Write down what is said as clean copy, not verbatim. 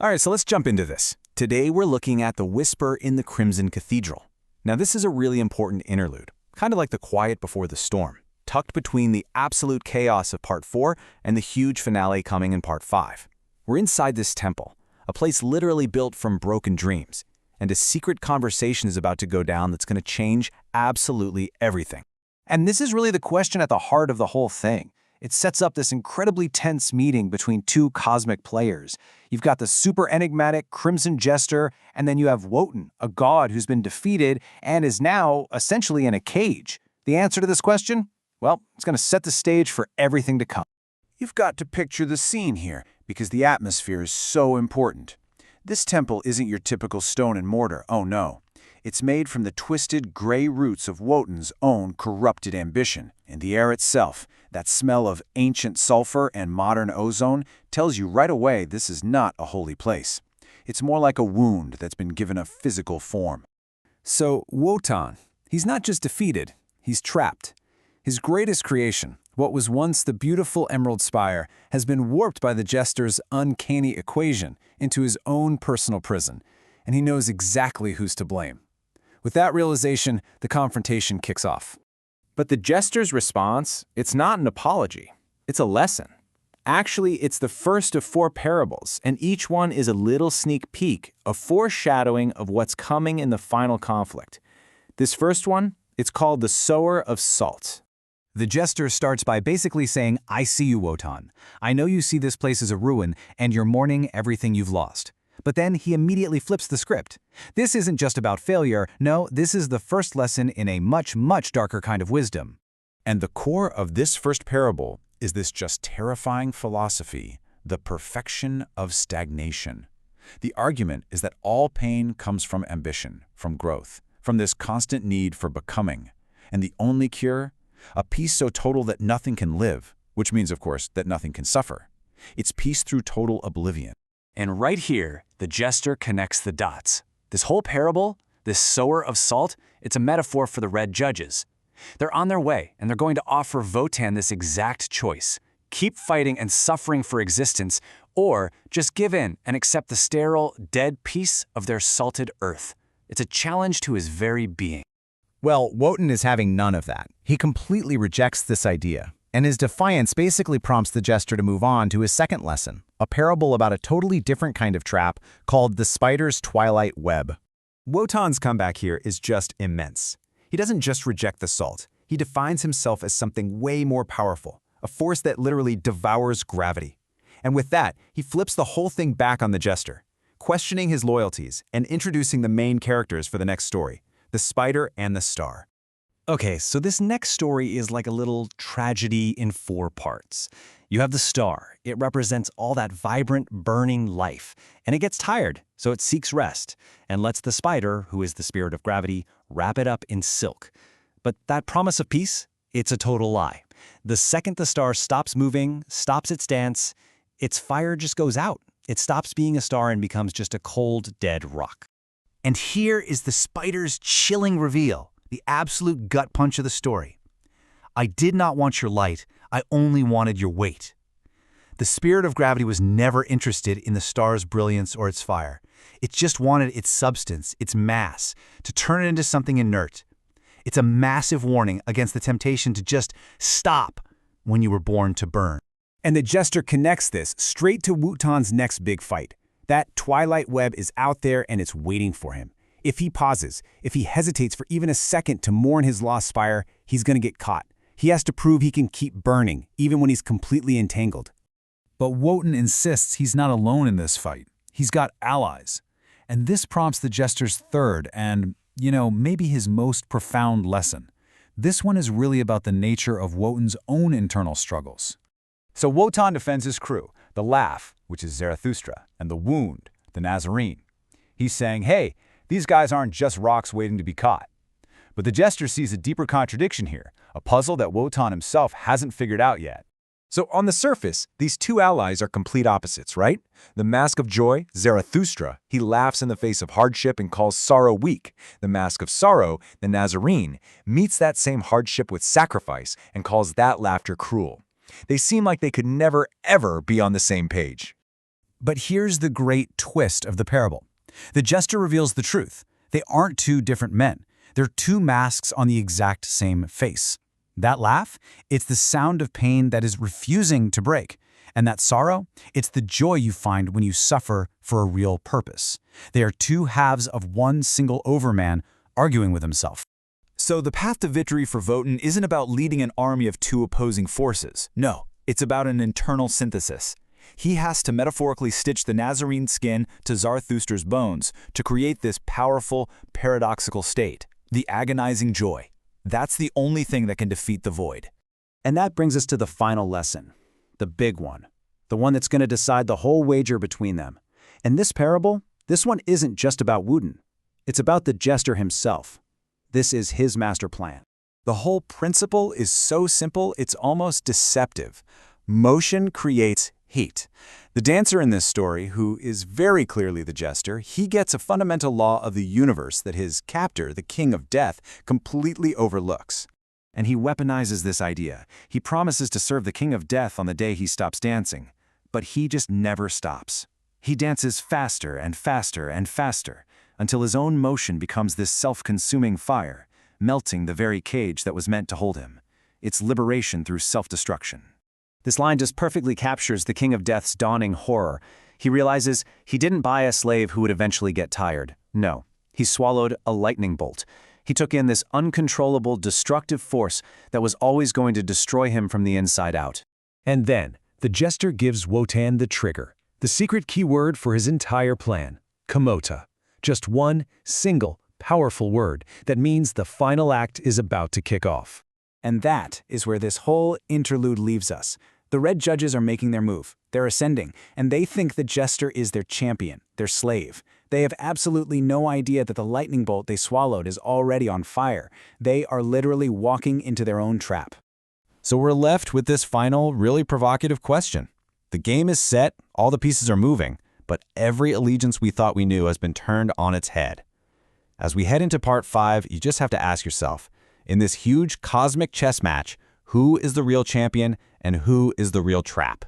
All right, so let's jump into this. Today we're looking at the whisper in the Crimson Cathedral. Now this is a really important interlude, kind of like the quiet before the storm, tucked between the absolute chaos of Part 4 and the huge finale coming in Part 5. We're inside this temple, a place literally built from broken dreams, and a secret conversation is about to go down that's going to change absolutely everything. And this is really the question at the heart of the whole thing. It sets up this incredibly tense meeting between two cosmic players. You've got the super enigmatic Crimson Jester, and then you have Wotan, a god who's been defeated and is now essentially in a cage. The answer to this question? Well, it's going to set the stage for everything to come. You've got to picture the scene here, because the atmosphere is so important. This temple isn't your typical stone and mortar, oh no. It's made from the twisted gray roots of Wotan's own corrupted ambition. And the air itself, that smell of ancient sulfur and modern ozone, tells you right away this is not a holy place. It's more like a wound that's been given a physical form. So Wotan, he's not just defeated, he's trapped. His greatest creation, what was once the beautiful Emerald Spire, has been warped by the Jester's uncanny equation into his own personal prison, and he knows exactly who's to blame. With that realization, the confrontation kicks off. But the Jester's response, it's not an apology, it's a lesson. Actually, it's the first of 4 parables, and each one is a little sneak peek, a foreshadowing of what's coming in the final conflict. This first one, it's called the Sower of Salt. The Jester starts by basically saying, I see you, Wotan. I know you see this place as a ruin, and you're mourning everything you've lost. But then he immediately flips the script. This isn't just about failure. No, this is the first lesson in a much, much darker kind of wisdom. And the core of this first parable is this just terrifying philosophy, the perfection of stagnation. The argument is that all pain comes from ambition, from growth, from this constant need for becoming. And the only cure? A peace so total that nothing can live, which means, of course, that nothing can suffer. It's peace through total oblivion. And right here, the Jester connects the dots. This whole parable, this sower of salt, it's a metaphor for the Red Judges. They're on their way, and they're going to offer Wotan this exact choice. Keep fighting and suffering for existence, or just give in and accept the sterile, dead peace of their salted earth. It's a challenge to his very being. Well, Wotan is having none of that. He completely rejects this idea, and his defiance basically prompts the Jester to move on to his second lesson, a parable about a totally different kind of trap called the spider's twilight web. Wotan's comeback here is just immense. He doesn't just reject the salt. He defines himself as something way more powerful, a force that literally devours gravity. And with that, he flips the whole thing back on the Jester, questioning his loyalties and introducing the main characters for the next story, the spider and the star. Okay, so this next story is like a little tragedy in 4 parts. You have the star. It represents all that vibrant, burning life, and it gets tired, so it seeks rest, and lets the spider, who is the spirit of gravity, wrap it up in silk. But that promise of peace, it's a total lie. The second the star stops moving, stops its dance, its fire just goes out. It stops being a star and becomes just a cold, dead rock. And here is the spider's chilling reveal, the absolute gut punch of the story. I did not want your light, I only wanted your weight. The spirit of gravity was never interested in the star's brilliance or its fire. It just wanted its substance, its mass, to turn it into something inert. It's a massive warning against the temptation to just stop when you were born to burn. And the Jester connects this straight to Wotan's next big fight. That twilight web is out there and it's waiting for him. If he pauses, if he hesitates for even a second to mourn his lost spire, he's going to get caught. He has to prove he can keep burning, even when he's completely entangled. But Wotan insists he's not alone in this fight. He's got allies. And this prompts the Jester's third and, maybe his most profound lesson. This one is really about the nature of Wotan's own internal struggles. So Wotan defends his crew, the laugh, which is Zarathustra, and the wound, the Nazarene. He's saying, hey, these guys aren't just rocks waiting to be caught. But the Jester sees a deeper contradiction here, a puzzle that Wotan himself hasn't figured out yet. So on the surface, these 2 allies are complete opposites, right? The Mask of Joy, Zarathustra, he laughs in the face of hardship and calls sorrow weak. The Mask of Sorrow, the Nazarene, meets that same hardship with sacrifice and calls that laughter cruel. They seem like they could never, ever be on the same page. But here's the great twist of the parable. The jester reveals the truth. They aren't two different men. They're two masks on the exact same face. That laugh, it's the sound of pain that is refusing to break. And that sorrow, it's the joy you find when you suffer for a real purpose. They are two halves of one single overman arguing with himself. So the path to victory for Wotan isn't about leading an army of two opposing forces. No, it's about an internal synthesis. He has to metaphorically stitch the Nazarene skin to Zarathustra's bones to create this powerful, paradoxical state, the agonizing joy. That's the only thing that can defeat the void. And that brings us to the final lesson, the big one, the one that's going to decide the whole wager between them. And this parable, this one isn't just about Wotan. It's about the jester himself. This is his master plan. The whole principle is so simple, it's almost deceptive. Motion creates heat. The dancer in this story, who is very clearly the jester, he gets a fundamental law of the universe that his captor, the king of death, completely overlooks. And he weaponizes this idea. He promises to serve the king of death on the day he stops dancing. But he just never stops. He dances faster and faster and faster, until his own motion becomes this self-consuming fire, melting the very cage that was meant to hold him. It's liberation through self-destruction. This line just perfectly captures the King of Death's dawning horror. He realizes he didn't buy a slave who would eventually get tired. No, he swallowed a lightning bolt. He took in this uncontrollable, destructive force that was always going to destroy him from the inside out. And then, the jester gives Wotan the trigger, the secret keyword for his entire plan, Kamota. Just one, single, powerful word that means the final act is about to kick off. And that is where this whole interlude leaves us. The red judges are making their move. They're ascending, and they think the jester is their champion, their slave. They have absolutely no idea that the lightning bolt they swallowed is already on fire. They are literally walking into their own trap. So we're left with this final, really provocative question. The game is set, all the pieces are moving, but every allegiance we thought we knew has been turned on its head. As we head into part 5, you just have to ask yourself, in this huge cosmic chess match, who is the real champion and who is the real trap?